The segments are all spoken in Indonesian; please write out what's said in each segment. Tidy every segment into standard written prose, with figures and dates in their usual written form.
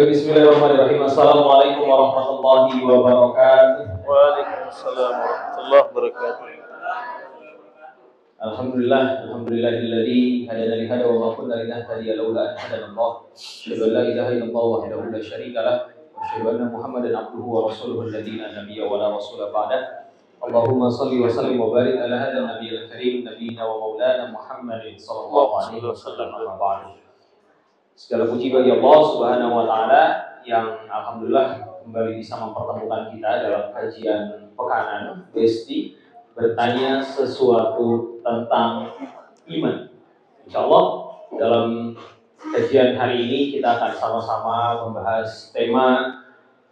Bismillahirrahmanirrahim. Assalamualaikum warahmatullahi wabarakatuh. Waalaikumsalam warahmatullahi wabarakatuh. Alhamdulillahilladzi hadana li hada wa ma kunna linahtadiya laula an hadana Allah. Asyhadu an la ilaha illallah wahdahu la syarika lah wa asyhadu anna Muhammadan abduhu wa rasuluhu alladzi la nabiyya wa la rasula ba'dah. Allahumma shalli wa sallim wa barik ala hadzal nabiyil karim nabiyina wa maulana Muhammadin sallallahu alaihi wasallam. Segala puji bagi Allah Subhanahu wa taala yang alhamdulillah kembali bisa mempertemukan kita dalam kajian pekanan Besti bertanya sesuatu tentang iman. Insyaallah dalam kajian hari ini kita akan sama-sama membahas tema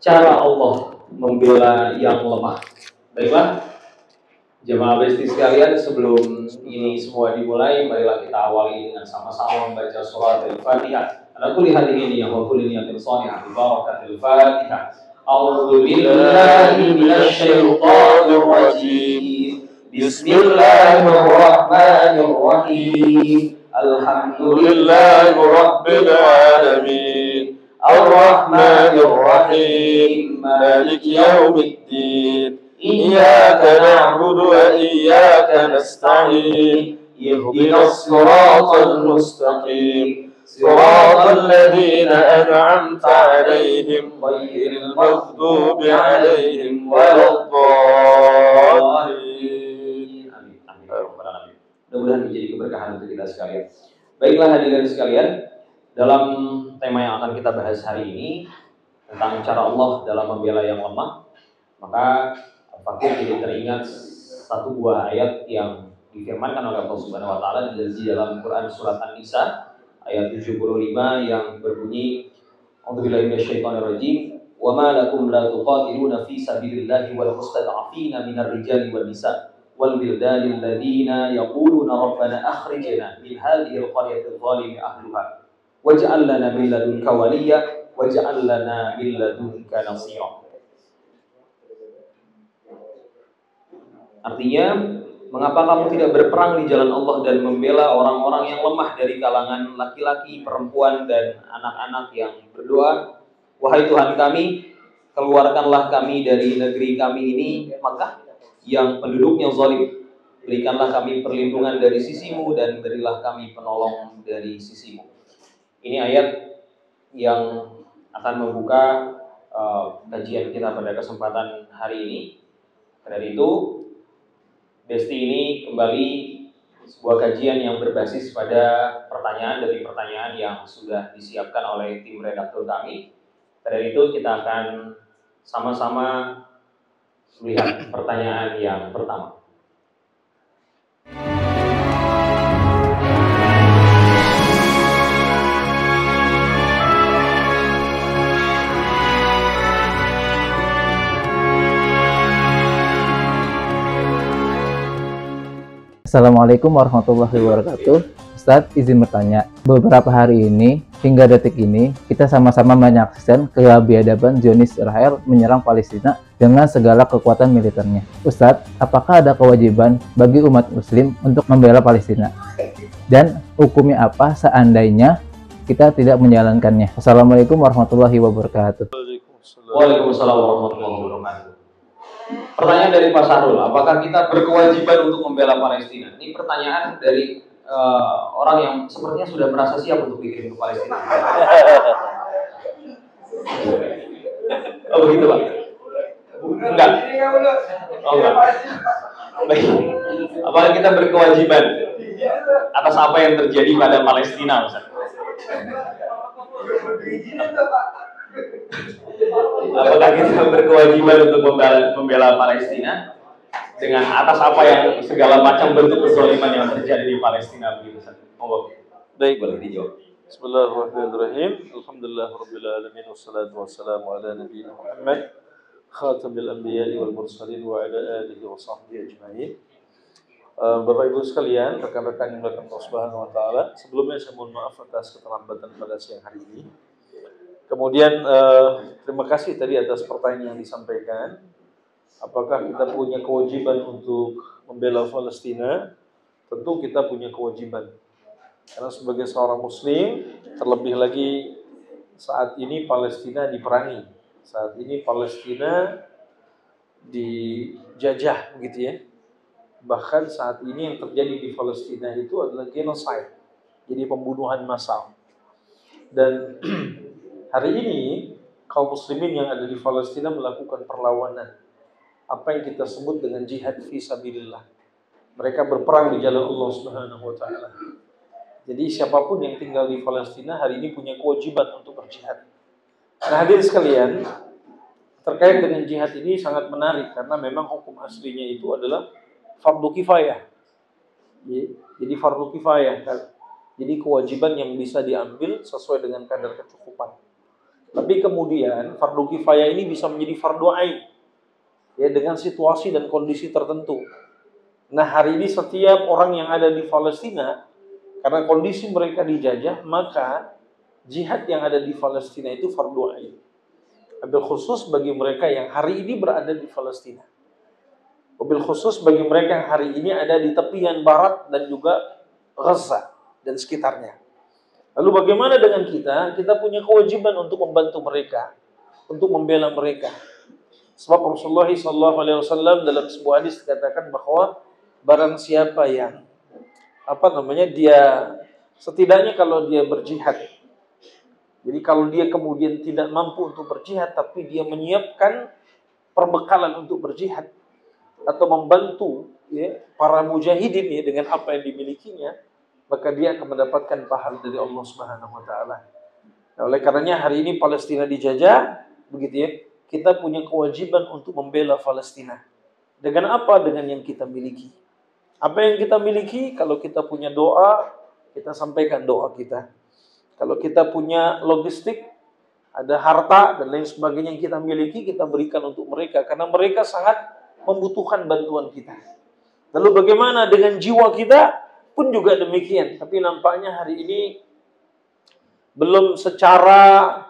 cara Allah membela yang lemah. Baiklah, jemaah Besti sekalian, sebelum ini semua dimulai, marilah kita awali dengan sama-sama membaca surat Al-Fatihah. Ala kulli hadhihi niyyah wa kulli niyatin shalihah bi barakatil Fatihah. A'udzu billahi minasy syaithanir rajim. Bismillahirrahmanirrahim. Alhamdulillahi rabbil alamin. Ar-Rahmanir Rahim. Maliki yaumiddin. إياك نعبد وإياك نستعين اهدنا الصراط المستقيم صراط الذين أنعمت عليهم غير المغضوب عليهم ولا الضالين. Mudah-mudahan menjadi keberkahan untuk kita sekalian. Baiklah hadirin sekalian, dalam tema yang akan kita bahas hari ini tentang cara Allah dalam membela yang lemah, maka fakir jadi teringat satu buah ayat yang difirmankan oleh Allah Subhanahu wa taala di dalam Quran surat An-Nisa ayat 75 yang berbunyi A'udzubillahi minasyaitonir rajim wa ma lakum la tuqatiluna fi sabilillahi wal mustad'afina minar rijali wan nisa wal wildani alladziina yaquluna rabbana akhrijna min hadhihi al-qaryati adh-dhalimi ahluha waj'al lana min ladunka waliyya waj'al lana min ladunka nasira. Artinya, mengapa kamu tidak berperang di jalan Allah dan membela orang-orang yang lemah dari kalangan laki-laki, perempuan, dan anak-anak yang berdoa, wahai Tuhan kami, keluarkanlah kami dari negeri kami ini, Makkah, yang penduduknya zalim. Berikanlah kami perlindungan dari sisimu dan berilah kami penolong dari sisimu. Ini ayat yang akan membuka kajian kita pada kesempatan hari ini. Dari itu, Besti ini kembali sebuah kajian yang berbasis pada pertanyaan dari pertanyaan yang sudah disiapkan oleh tim redaktur kami. Dari itu kita akan sama-sama melihat pertanyaan yang pertama. Assalamualaikum warahmatullahi wabarakatuh. Ustadz, izin bertanya, beberapa hari ini hingga detik ini kita sama-sama menyaksikan kebiadaban Zionis Israel menyerang Palestina dengan segala kekuatan militernya. Ustadz, apakah ada kewajiban bagi umat muslim untuk membela Palestina? Dan hukumnya apa seandainya kita tidak menjalankannya? Assalamualaikum warahmatullahi wabarakatuh. Waalaikumsalam warahmatullahi wabarakatuh. Pertanyaan dari Pak Sahrul, apakah kita berkewajiban untuk membela Palestina? Ini pertanyaan dari orang yang sepertinya sudah merasa siap untuk dikirim ke Palestina. Oh begitu Pak? Enggak? Oh enggak. Baik. Apakah kita berkewajiban atas apa yang terjadi pada Palestina, Ustaz? Apakah kita berkewajiban untuk membela Palestina dengan atas apa yang segala macam bentuk kezaliman yang terjadi di Palestina begitu Ustaz? Baik, boleh dijawab. Bismillahirrahmanirrahim. Alhamdulillahirabbil alamin wassalatu wassalamu ala nabiyina Muhammad khatamil anbiya'i wal mursalin wa ala alihi wa sahbihi ajma'in. Bapak Ibu sekalian, rekan-rekan yang dimuliakan Allah Subhanahu wa taala, sebelumnya saya mohon maaf atas keterlambatan pada siang hari ini. Kemudian terima kasih tadi atas pertanyaan yang disampaikan. Apakah kita punya kewajiban untuk membela Palestina? Tentu kita punya kewajiban. Karena sebagai seorang muslim, terlebih lagi saat ini Palestina diperangi, saat ini Palestina dijajah, begitu ya. Bahkan saat ini yang terjadi di Palestina itu adalah genocide, jadi pembunuhan massal. Dan hari ini kaum muslimin yang ada di Palestina melakukan perlawanan, apa yang kita sebut dengan jihad fi sabilillah. Mereka berperang di jalan Allah Subhanahu wa taala. Jadi siapapun yang tinggal di Palestina hari ini punya kewajiban untuk berjihad. Nah, hadirin sekalian, terkait dengan jihad ini sangat menarik karena memang hukum aslinya itu adalah fardu kifayah. Jadi fardu kifayah kan. Jadi kewajiban yang bisa diambil sesuai dengan kadar kecukupan. Tapi kemudian fardu kifayah ini bisa menjadi fardu ain. Ya, dengan situasi dan kondisi tertentu. Nah, hari ini setiap orang yang ada di Palestina, karena kondisi mereka dijajah, maka jihad yang ada di Palestina itu fardu ain. Wabil khusus bagi mereka yang hari ini berada di Palestina. Wabil khusus bagi mereka yang hari ini ada di tepian barat dan juga Gaza dan sekitarnya. Lalu bagaimana dengan kita? Kita punya kewajiban untuk membantu mereka, untuk membela mereka. Sebab Rasulullah SAW dalam sebuah hadis dikatakan bahwa barang siapa yang dia setidaknya kalau dia berjihad, jadi kalau dia kemudian tidak mampu untuk berjihad tapi dia menyiapkan perbekalan untuk berjihad atau membantu ya, para mujahidin ya, dengan apa yang dimilikinya, maka dia akan mendapatkan pahala dari Allah Subhanahu wa taala. Nah, oleh karenanya hari ini Palestina dijajah, begitu ya. Kita punya kewajiban untuk membela Palestina. Dengan apa? Dengan yang kita miliki. Apa yang kita miliki? Kalau kita punya doa, kita sampaikan doa kita. Kalau kita punya logistik, ada harta dan lain sebagainya yang kita miliki, kita berikan untuk mereka. Karena mereka sangat membutuhkan bantuan kita. Lalu bagaimana dengan jiwa kita? Pun juga demikian. Tapi nampaknya hari ini belum secara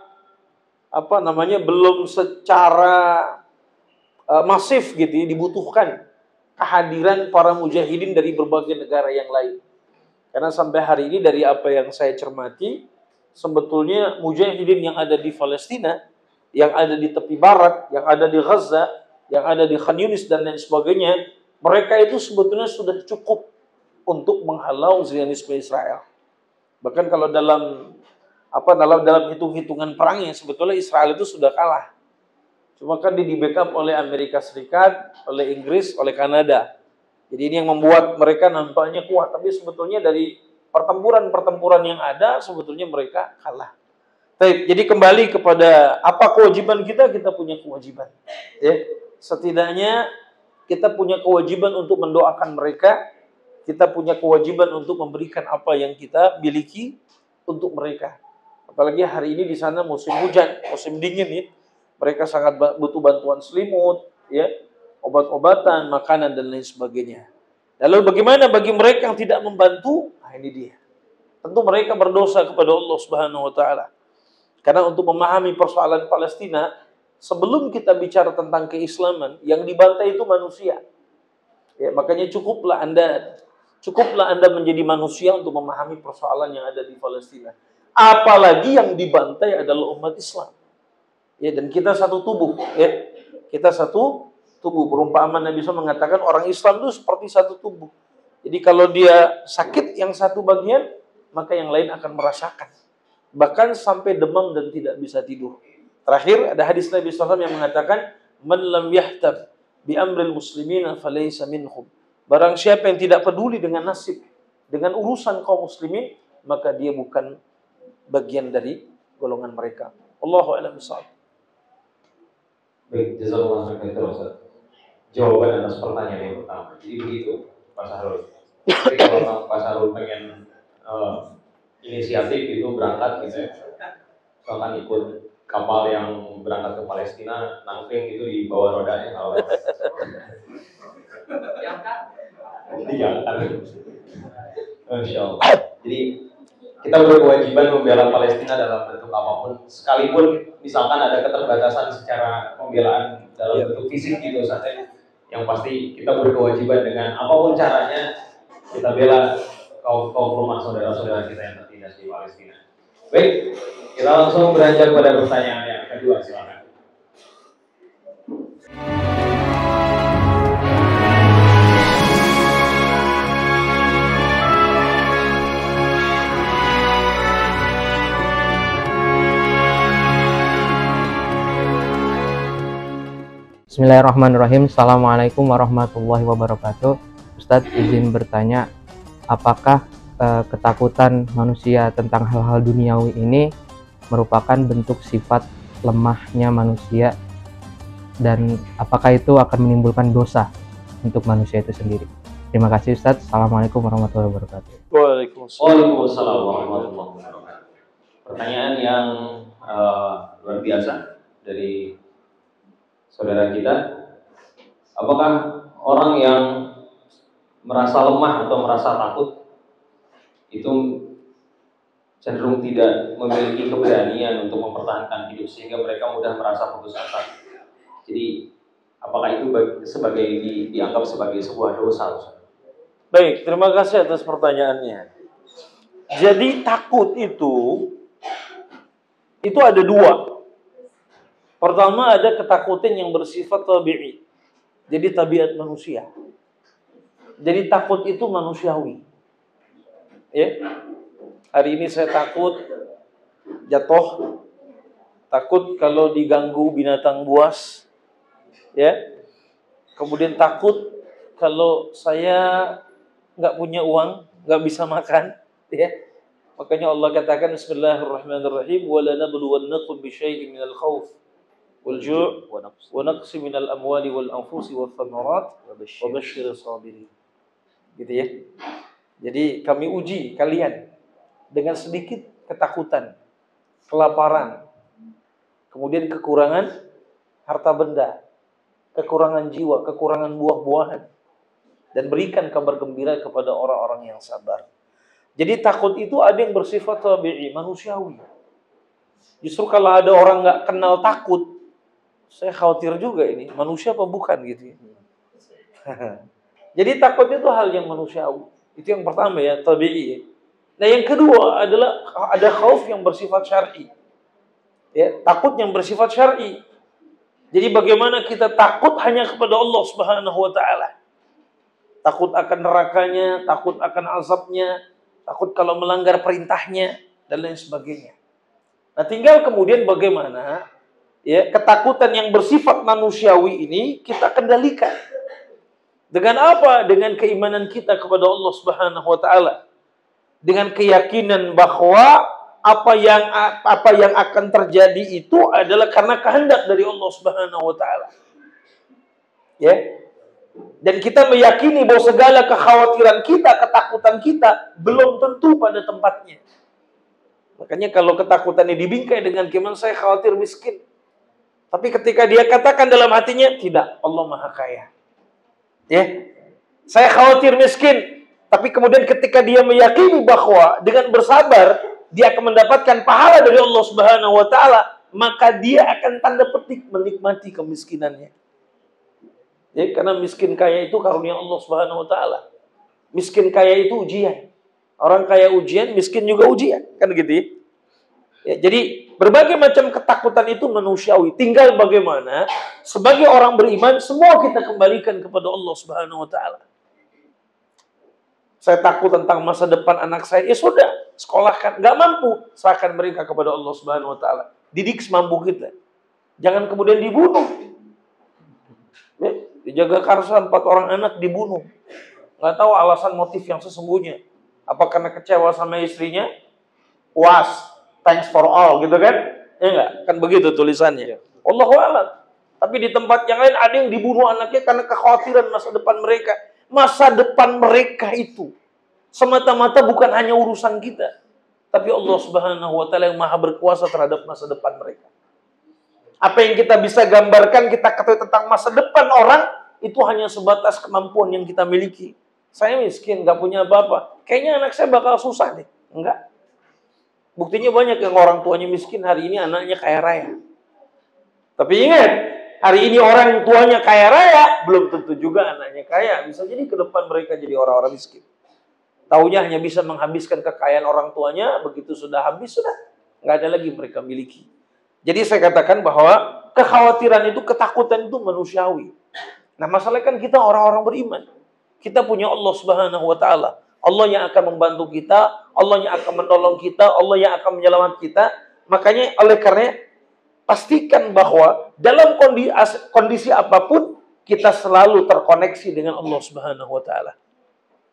masif gitu ya, dibutuhkan kehadiran para mujahidin dari berbagai negara yang lain. Karena sampai hari ini dari apa yang saya cermati, sebetulnya mujahidin yang ada di Palestina, yang ada di tepi barat, yang ada di Gaza, yang ada di Khan Yunis dan lain sebagainya, mereka itu sebetulnya sudah cukup untuk menghalau Zionisme Israel. Bahkan kalau dalam hitung-hitungan perangnya sebetulnya Israel itu sudah kalah. Cuma kan di backup oleh Amerika Serikat, oleh Inggris, oleh Kanada. Jadi ini yang membuat mereka nampaknya kuat. Tapi sebetulnya dari pertempuran-pertempuran yang ada, sebetulnya mereka kalah. Jadi kembali kepada apa kewajiban kita? Kita punya kewajiban. Ya. Setidaknya kita punya kewajiban untuk mendoakan mereka. Kita punya kewajiban untuk memberikan apa yang kita miliki untuk mereka. Apalagi hari ini di sana musim hujan, musim dingin ya. Mereka sangat butuh bantuan selimut, ya, obat-obatan, makanan dan lain sebagainya. Lalu bagaimana bagi mereka yang tidak membantu? Nah, ini dia. Tentu mereka berdosa kepada Allah Subhanahu wa taala. Karena untuk memahami persoalan Palestina, sebelum kita bicara tentang keislaman, yang dibantai itu manusia. Ya, makanya cukuplah Anda menjadi manusia untuk memahami persoalan yang ada di Palestina. Apalagi yang dibantai adalah umat Islam. Ya, dan kita satu tubuh, ya. Kita satu tubuh. Perumpamaan Nabi SAW mengatakan orang Islam itu seperti satu tubuh. Jadi kalau dia sakit yang satu bagian, maka yang lain akan merasakan. Bahkan sampai demam dan tidak bisa tidur. Terakhir ada hadis Nabi SAW yang mengatakan, "Man lam yahtab bi amril muslimina falaysa minhum." Barang siapa yang tidak peduli dengan nasib, dengan urusan kaum muslimin, maka dia bukan bagian dari golongan mereka. Allahu a'lam bishawab. Baik, jazakallahu khairan Ustaz. Jawaban atas pertanyaan yang pertama. Jadi begitu, Pak Sahrul. Jadi kalau Pak Sahrul pengen inisiatif itu berangkat gitu ya, misalkan ikut kapal yang berangkat ke Palestina, nangkring itu di bawah rodanya kalau diangkat. Masya Allah. Jadi kita berkewajiban membela Palestina dalam bentuk apapun, sekalipun misalkan ada keterbatasan secara pembelaan dalam bentuk fisik gitu saja. Yang pasti kita berkewajiban dengan apapun caranya kita bela kaum rumah saudara-saudara kita yang tertindas di Palestina. Baik, kita langsung beranjak pada pertanyaan yang kedua, silakan. Bismillahirrahmanirrahim. Assalamualaikum warahmatullahi wabarakatuh. Ustadz izin bertanya, apakah ketakutan manusia tentang hal-hal duniawi ini merupakan bentuk sifat lemahnya manusia, dan apakah itu akan menimbulkan dosa untuk manusia itu sendiri? Terima kasih Ustadz. Assalamualaikum warahmatullahi wabarakatuh. Waalaikumsalam warahmatullahi wabarakatuh. Pertanyaan yang luar biasa dari saudara kita. Apakah orang yang merasa lemah atau merasa takut itu cenderung tidak memiliki keberanian untuk mempertahankan hidup sehingga mereka mudah merasa putus asa? Jadi apakah itu dianggap sebagai sebuah dosa? Baik, terima kasih atas pertanyaannya. Jadi takut itu ada dua. Pertama, ada ketakutan yang bersifat tabi'i. Jadi tabiat manusia. Jadi takut itu manusiawi. Ya. Hari ini saya takut jatuh, takut kalau diganggu binatang buas, ya. Kemudian takut kalau saya nggak punya uang, nggak bisa makan, ya. Makanya Allah katakan Bismillahirrahmanirrahim, wa lanabluwannakum bisyai'in minal khauf wal ju' wa naqsi minal amwali wal anfusi wath thamarat wa basyyiris sabirin. Gitu ya. Jadi kami uji kalian dengan sedikit ketakutan, kelaparan, kemudian kekurangan harta benda, kekurangan jiwa, kekurangan buah-buahan, dan berikan kabar gembira kepada orang-orang yang sabar. Jadi takut itu ada yang bersifat tabi'i, manusiawi. Justru kalau ada orang nggak kenal takut, saya khawatir juga ini manusia apa bukan gitu ya. Jadi takut itu hal yang manusiawi. Itu yang pertama ya, tabi'i. Nah yang kedua adalah ada khauf yang bersifat syar'i. Ya, takut yang bersifat syar'i. Jadi bagaimana kita takut hanya kepada Allah Subhanahu wa taala. Takut akan nerakanya, takut akan azabnya, takut kalau melanggar perintahnya dan lain sebagainya. Nah, tinggal kemudian bagaimana ya ketakutan yang bersifat manusiawi ini kita kendalikan. Dengan apa? Dengan keimanan kita kepada Allah Subhanahu wa taala. Dengan keyakinan bahwa apa yang akan terjadi itu adalah karena kehendak dari Allah Subhanahu wa taala. Ya. Dan kita meyakini bahwa segala kekhawatiran kita, ketakutan kita belum tentu pada tempatnya. Makanya kalau ketakutannya dibingkai dengan gimana saya khawatir miskin. Tapi ketika dia katakan dalam hatinya, tidak, Allah Maha Kaya. Ya, saya khawatir miskin, tapi kemudian ketika dia meyakini bahwa dengan bersabar dia akan mendapatkan pahala dari Allah Subhanahu wa taala, maka dia akan tanda petik menikmati kemiskinannya. Ya, karena miskin kaya itu karunia Allah Subhanahu wa taala. Miskin kaya itu ujian. Orang kaya ujian, miskin juga ujian, kan gitu ya. Ya, jadi berbagai macam ketakutan itu manusiawi. Tinggal bagaimana sebagai orang beriman semua kita kembalikan kepada Allah Subhanahu wa taala. Saya takut tentang masa depan anak saya. Ya sudah, sekolahkan. Nggak mampu, serahkan mereka kepada Allah Subhanahu wa taala. Didik semampu kita. Jangan kemudian dibunuh. Ya, di Jagakarsa 4 orang anak dibunuh. Nggak tahu alasan motif yang sesungguhnya. Apa karena kecewa sama istrinya? Was. Thanks for all, gitu kan? Ya enggak? Kan begitu tulisannya. Allahu a'lam. Tapi di tempat yang lain ada yang dibunuh anaknya karena kekhawatiran masa depan mereka. Masa depan mereka itu semata-mata bukan hanya urusan kita, tapi Allah Subhanahu wa taala yang Maha berkuasa terhadap masa depan mereka. Apa yang kita bisa gambarkan, kita ketahui tentang masa depan orang itu hanya sebatas kemampuan yang kita miliki. Saya miskin, nggak punya apa-apa. Kayaknya anak saya bakal susah deh. Enggak. Buktinya banyak yang orang tuanya miskin, hari ini anaknya kaya raya. Tapi ingat, hari ini orang tuanya kaya raya, belum tentu juga anaknya kaya. Bisa jadi ke depan mereka jadi orang-orang miskin. Taunya hanya bisa menghabiskan kekayaan orang tuanya, begitu sudah habis, sudah nggak ada lagi mereka miliki. Jadi saya katakan bahwa kekhawatiran itu, ketakutan itu manusiawi. Nah, masalahnya kan kita orang-orang beriman. Kita punya Allah Subhanahu wa taala. Allah yang akan membantu kita, Allah yang akan menolong kita, Allah yang akan menyelamatkan kita. Makanya oleh karena pastikan bahwa dalam kondisi apapun kita selalu terkoneksi dengan Allah Subhanahu wa taala.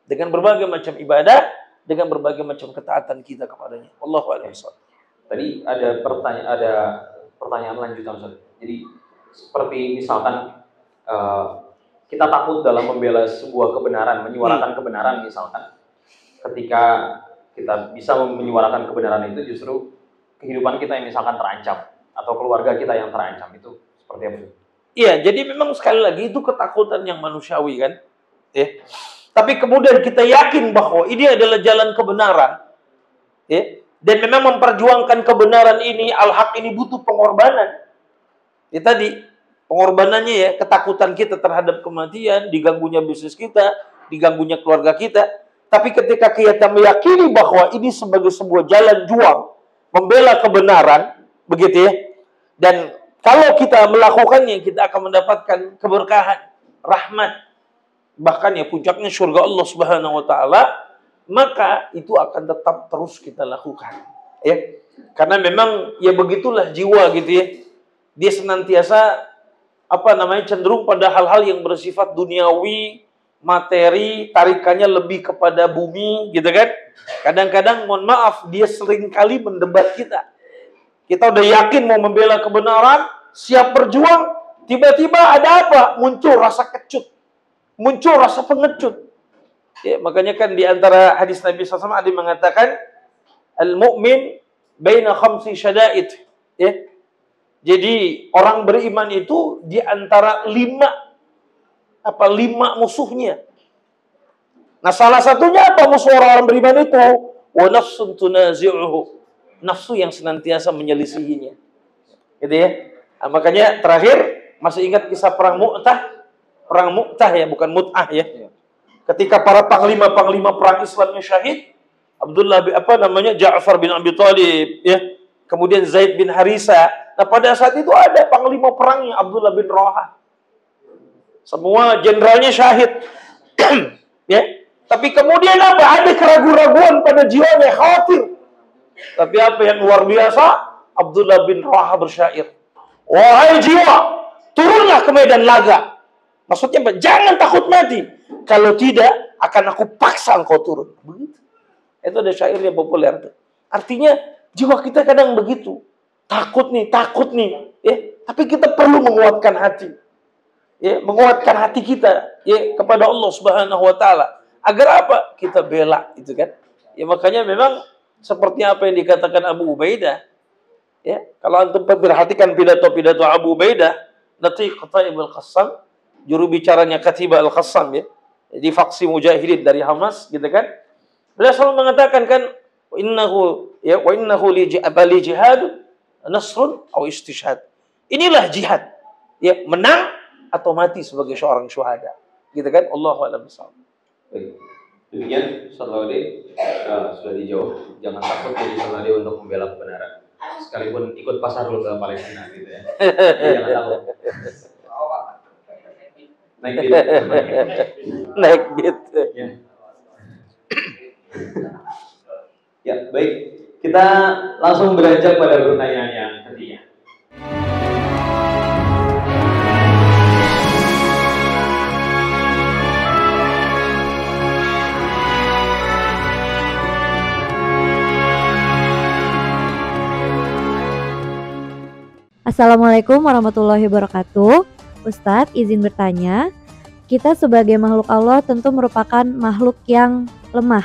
Dengan berbagai macam ibadah, dengan berbagai macam ketaatan kita kepadanya. Allahu a'lam. Tadi ada pertanyaan lanjutan, Ustaz. Jadi seperti misalkan kita takut dalam membela sebuah kebenaran, menyuarakan kebenaran misalkan. Ketika kita bisa menyuarakan kebenaran itu, justru kehidupan kita yang misalkan terancam atau keluarga kita yang terancam, itu seperti apa? Iya, jadi memang sekali lagi itu ketakutan yang manusiawi kan. Ya. Tapi kemudian kita yakin bahwa ini adalah jalan kebenaran. Ya. Dan memang memperjuangkan kebenaran ini, al-haq ini butuh pengorbanan. Ya tadi, pengorbanannya ya, ketakutan kita terhadap kematian, diganggunya bisnis kita, diganggunya keluarga kita. Tapi ketika kita meyakini bahwa ini sebagai sebuah jalan juang, membela kebenaran, begitu ya. Dan kalau kita melakukannya, kita akan mendapatkan keberkahan, rahmat, bahkan ya puncaknya surga Allah Subhanahu wa taala, maka itu akan tetap terus kita lakukan. Ya. Karena memang ya begitulah jiwa gitu ya. Dia senantiasa cenderung pada hal-hal yang bersifat duniawi, materi, tarikannya lebih kepada bumi, gitu kan? Kadang-kadang, mohon maaf, dia seringkali mendebat kita. Kita udah yakin mau membela kebenaran, siap berjuang, tiba-tiba ada apa? Muncul rasa kecut, muncul rasa pengecut. Ya, makanya kan di antara hadis Nabi SAW ada yang mengatakan, al-mu'min baina khamsi syada'id. Ya. Jadi orang beriman itu di antara lima musuhnya. Nah, salah satunya apa musuh orang beriman itu? Wa nafsun tunazi'uhu. Nafsu yang senantiasa menyelisihinya. Gitu ya. Nah, makanya terakhir masih ingat kisah perang Mu'tah? Perang Mu'tah ya, bukan Mut'ah ya. Ketika para panglima-panglima perang Islamnya syahid, Ja'far bin Abi Thalib ya. Kemudian Zaid bin Harisa. Nah, pada saat itu ada panglima perangnya Abdullah bin Rawahah. Semua jenderalnya syahid. Ya. Tapi kemudian apa? Ada keraguan-raguan pada jiwanya, khawatir. Tapi apa yang luar biasa? Abdullah bin Rawahah bersyair. Wahai jiwa, turunlah ke medan laga. Maksudnya apa? Jangan takut mati. Kalau tidak, akan aku paksa engkau turun. Begitu. Itu ada syairnya populer. Artinya, jiwa kita kadang begitu. Takut nih. Ya. Tapi kita perlu menguatkan hati. Ya, menguatkan hati kita ya kepada Allah Subhanahu wa taala. Agar apa? Kita bela itu kan. Ya makanya memang seperti apa yang dikatakan Abu Ubaidah. Ya, kalau antum perhatikan pidato-pidato Abu Ubaidah, Natiq Qataib al-Qassam, juru bicaranya Katibah al-Qassam ya. Di faksi mujahidin dari Hamas gitu kan. Beliau selalu mengatakan kan wa innahu li jihad nasrun aw istishhad. Inilah jihad. Ya, menang atau mati sebagai seorang syuhada. Gitu kan? Allahu a'lam bishawab. Baik. Demikian Ustaz Laude sudah dijawab. Jangan takut jadi Laude untuk membela kebenaran. Sekalipun ikut pasar dulu ke Palestina gitu ya. Jangan takut. Naik beat. Ya. Ya, baik. Kita langsung beranjak pada pertanyaan yang ketiga. Assalamualaikum warahmatullahi wabarakatuh. Ustadz, izin bertanya, kita sebagai makhluk Allah tentu merupakan makhluk yang lemah.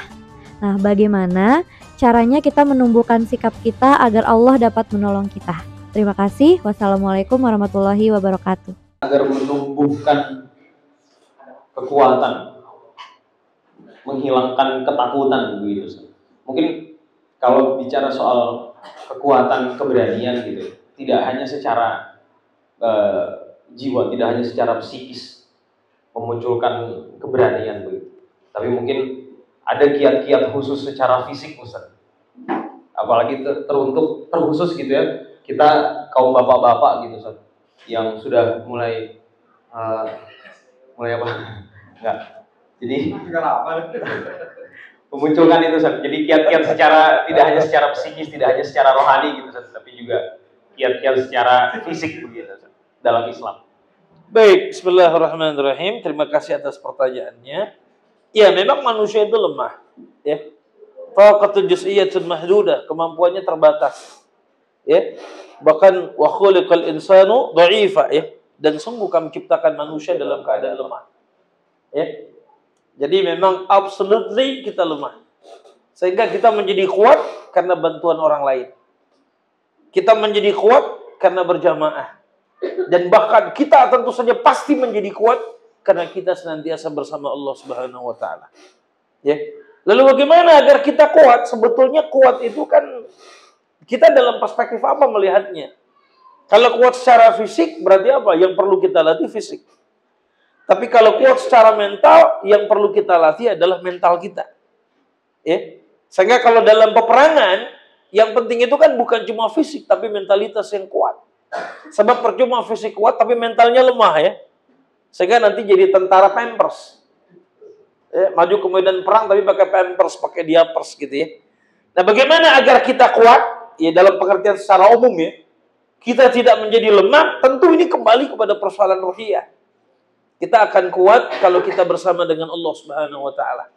Nah, bagaimana caranya kita menumbuhkan sikap kita agar Allah dapat menolong kita? Terima kasih. Wassalamualaikum warahmatullahi wabarakatuh. Agar menumbuhkan kekuatan, menghilangkan ketakutan begitu. Mungkin kalau bicara soal kekuatan, keberanian gitu, tidak hanya secara jiwa, tidak hanya secara psikis memunculkan keberanian begitu. Tapi mungkin ada kiat-kiat khusus secara fisik, Ustaz. apalagi terkhusus gitu ya, kita kaum bapak-bapak gitu Ustaz, yang sudah mulai apa? Enggak. Jadi memunculkan itu Ustaz. Jadi kiat-kiat secara tidak hanya secara psikis, tidak hanya secara rohani gitu Ustaz, tapi juga kiat-kiat secara fisik begitu Ustaz, dalam Islam. Baik, bismillahirrahmanirrahim. Terima kasih atas pertanyaannya. Ya, memang manusia itu lemah, ya. Taqatu juz'iyyatun mahdudah, kemampuannya terbatas. Ya. Bahkan wa khuliqal insanu dha'ifa, ya. Dan sungguh kami ciptakan manusia dalam keadaan lemah. Ya. Jadi memang absolutely kita lemah. Sehingga kita menjadi kuat karena bantuan orang lain. Kita menjadi kuat karena berjamaah. Dan bahkan kita tentu saja pasti menjadi kuat karena kita senantiasa bersama Allah Subhanahu wa taala. Ya. Lalu bagaimana agar kita kuat? Sebetulnya kuat itu kan kita dalam perspektif apa melihatnya? Kalau kuat secara fisik berarti apa? Yang perlu kita latih fisik. Tapi kalau kuat secara mental, yang perlu kita latih adalah mental kita. Ya. Sehingga kalau dalam peperangan, yang penting itu kan bukan cuma fisik, tapi mentalitas yang kuat. Sebab percuma fisik kuat, tapi mentalnya lemah ya. Sehingga nanti jadi tentara Pampers. Ya, maju ke medan perang, tapi pakai Pampers, pakai diapers gitu ya. Nah, bagaimana agar kita kuat? Ya, dalam pengertian secara umum ya. Kita tidak menjadi lemah, tentu ini kembali kepada persoalan ruhiyah. Kita akan kuat kalau kita bersama dengan Allah Subhanahu wa taala.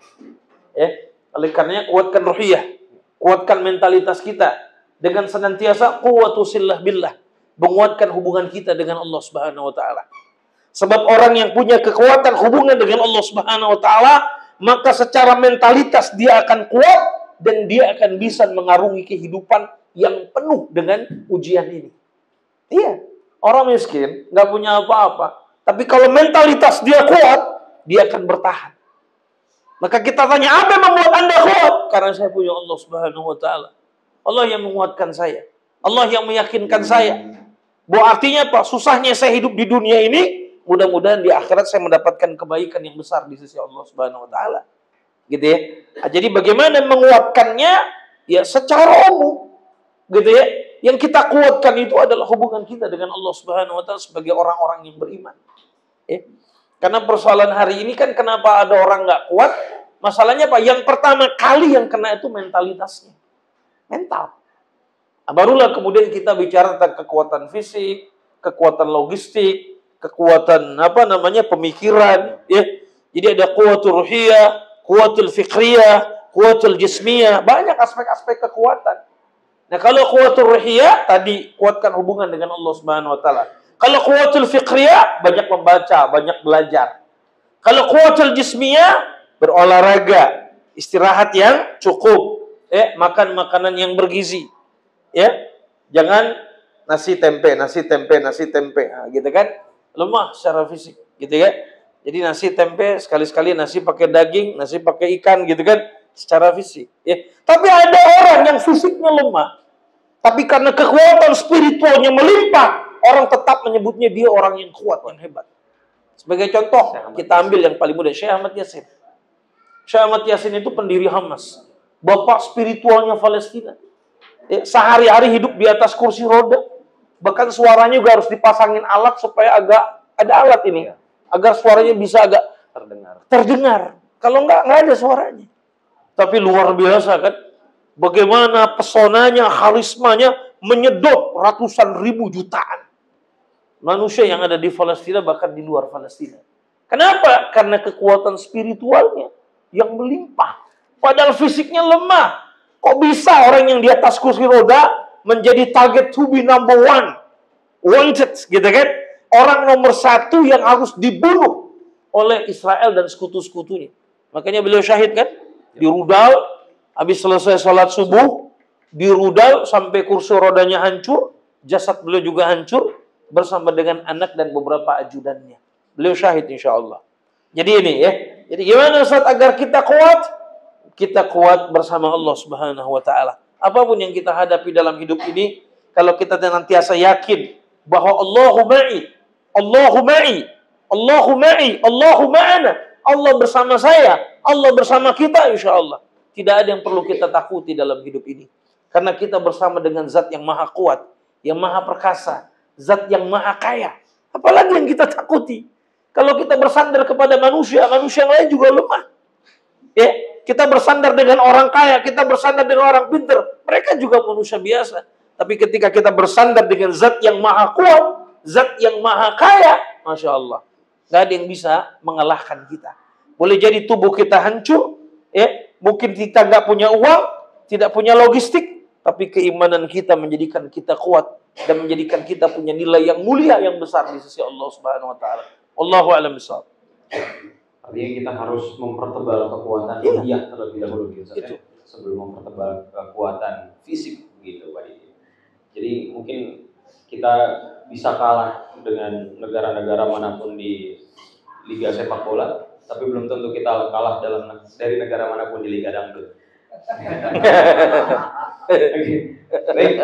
Ya, oleh karenanya kuatkan ruhiyah, kuatkan mentalitas kita dengan senantiasa quwwatusillah billah, menguatkan hubungan kita dengan Allah Subhanahu wa taala. Sebab orang yang punya kekuatan hubungan dengan Allah Subhanahu wa taala, maka secara mentalitas dia akan kuat dan dia akan bisa mengarungi kehidupan yang penuh dengan ujian ini. Iya, orang miskin nggak punya apa-apa, tapi kalau mentalitas dia kuat, dia akan bertahan. Maka kita tanya, apa yang membuat Anda kuat? Karena saya punya Allah Subhanahu wa taala. Allah yang menguatkan saya. Allah yang meyakinkan saya. Bahwa artinya apa? Susahnya saya hidup di dunia ini, mudah-mudahan di akhirat saya mendapatkan kebaikan yang besar di sisi Allah Subhanahu wa taala. Gitu ya. Nah, jadi bagaimana menguatkannya? Ya secara umum. Gitu ya. Yang kita kuatkan itu adalah hubungan kita dengan Allah Subhanahu wa taala sebagai orang-orang yang beriman. Ya. Karena persoalan hari ini kan kenapa ada orang nggak kuat? Masalahnya apa? Yang pertama kali yang kena itu mentalitasnya. Mental. Nah, barulah kemudian kita bicara tentang kekuatan fisik, kekuatan logistik, kekuatan pemikiran, ya. Jadi ada kuwatul ruhiyah, kuwatul fikriyah, kuwatul jismiyah, banyak aspek-aspek kekuatan. Nah, kalau kuwatul ruhiyah tadi kuatkan hubungan dengan Allah Subhanahu wa taala. Kalau kuwatul fikriyah banyak membaca, banyak belajar. Kalau kuwatul jismiyah berolahraga, istirahat yang cukup, makan makanan yang bergizi. Ya. Jangan nasi tempe. Nah, gitu kan? Lemah secara fisik, gitu ya. Jadi nasi tempe, sekali-sekali nasi pakai daging, nasi pakai ikan, gitu kan, secara fisik. Ya. Tapi ada orang yang fisiknya lemah, tapi karena kekuatan spiritualnya melimpah, orang tetap menyebutnya dia orang yang kuat, yang hebat. Sebagai contoh, kita ambil yang paling mudah, Syekh Ahmad Yasin. Syekh Ahmad Yasin itu pendiri Hamas, bapak spiritualnya Palestina. Ya, sehari-hari hidup di atas kursi roda. Bahkan suaranya juga harus dipasangin alat supaya agak ada alat ini. Agar suaranya bisa agak terdengar. Kalau nggak ada suaranya. Tapi luar biasa kan. Bagaimana pesonanya, karismanya menyedot ratusan ribu jutaan manusia yang ada di Palestina bahkan di luar Palestina. Kenapa? Karena kekuatan spiritualnya yang melimpah. Padahal fisiknya lemah. Kok bisa orang yang di atas kursi roda menjadi target to be number one, wanted, gitu kan? Orang nomor satu yang harus dibunuh oleh Israel dan sekutu-sekutunya. Makanya beliau syahid kan? Dirudal, habis selesai sholat subuh, dirudal sampai kursi rodanya hancur, jasad beliau juga hancur, bersama dengan anak dan beberapa ajudannya. Beliau syahid insya Allah. Jadi ini ya. Jadi gimana Ustaz agar kita kuat? Kita kuat bersama Allah Subhanahu wa taala. Apapun yang kita hadapi dalam hidup ini, kalau kita senantiasa yakin bahwa Allahu ma'i, Allahu ma'i, Allahu ma'i, Allahu ma'ana, Allah bersama saya, Allah bersama kita insya Allah. Tidak ada yang perlu kita takuti dalam hidup ini. Karena kita bersama dengan zat yang maha kuat, yang maha perkasa, zat yang maha kaya. Apalagi yang kita takuti? Kalau kita bersandar kepada manusia, manusia yang lain juga lemah. Ya, kita bersandar dengan orang kaya, kita bersandar dengan orang pintar, mereka juga manusia biasa. Tapi ketika kita bersandar dengan zat yang maha kuat, zat yang maha kaya, Masya Allah, nggak ada yang bisa mengalahkan kita. Boleh jadi tubuh kita hancur, ya, mungkin kita nggak punya uang, tidak punya logistik, tapi keimanan kita menjadikan kita kuat dan menjadikan kita punya nilai yang mulia, yang besar di sisi Allah Subhanahu Wa Taala. Allahu a'lam bishawab. Artinya kita harus mempertebal kekuatan ruhiyah terlebih dahulu gitu, sebelum mempertebal kekuatan fisik gitu, Pak Didi. Jadi mungkin kita bisa kalah dengan negara-negara manapun di Liga Sepak Bola, tapi belum tentu kita kalah dari negara manapun di Liga Dangdut. Baik,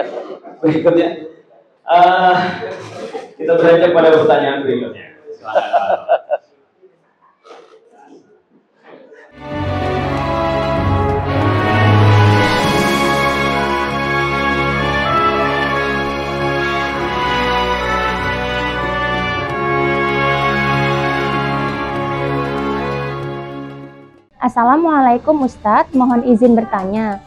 berikutnya kita beranjak pada pertanyaan berikutnya. Silakan. Assalamualaikum Ustadz, mohon izin bertanya.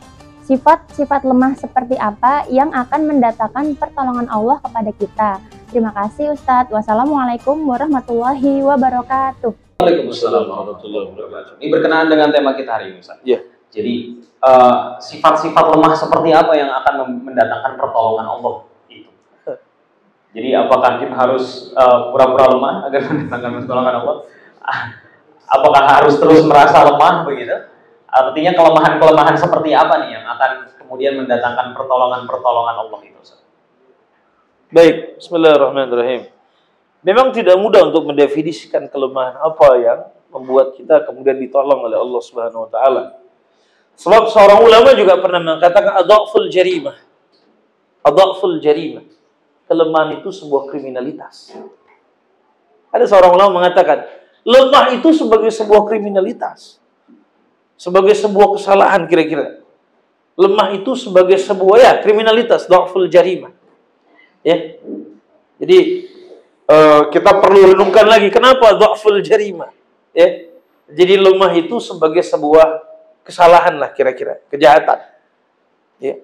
Sifat-sifat lemah seperti apa yang akan mendatangkan pertolongan Allah kepada kita? Terima kasih Ustadz. Wassalamualaikum warahmatullahi wabarakatuh. Waalaikumsalam warahmatullahi wabarakatuh. Ini berkenaan dengan tema kita hari ini, Ustaz. Iya. Jadi sifat-sifat lemah seperti apa yang akan mendatangkan pertolongan Allah itu? Jadi apakah kita harus pura-pura lemah agar mendatangkan pertolongan Allah? Apakah harus terus merasa lemah begitu? Artinya kelemahan-kelemahan seperti apa nih yang akan kemudian mendatangkan pertolongan Allah itu, Ustaz? Baik, bismillahirrahmanirrahim. Memang tidak mudah untuk mendefinisikan kelemahan apa yang membuat kita kemudian ditolong oleh Allah Subhanahu Wa Taala. Sebab seorang ulama juga pernah mengatakan adhaful jarimah. Adhaful jarimah. Kelemahan itu sebuah kriminalitas. Ada seorang ulama mengatakan, lemah itu sebagai sebuah kriminalitas. Sebagai sebuah kesalahan kira-kira. Lemah itu sebagai sebuah kriminalitas, dhaful jarimah. Ya. Jadi kita perlu renungkan lagi kenapa dhaful jarimah. Ya. Jadi lemah itu sebagai sebuah kesalahan lah kira-kira, kejahatan. Ya.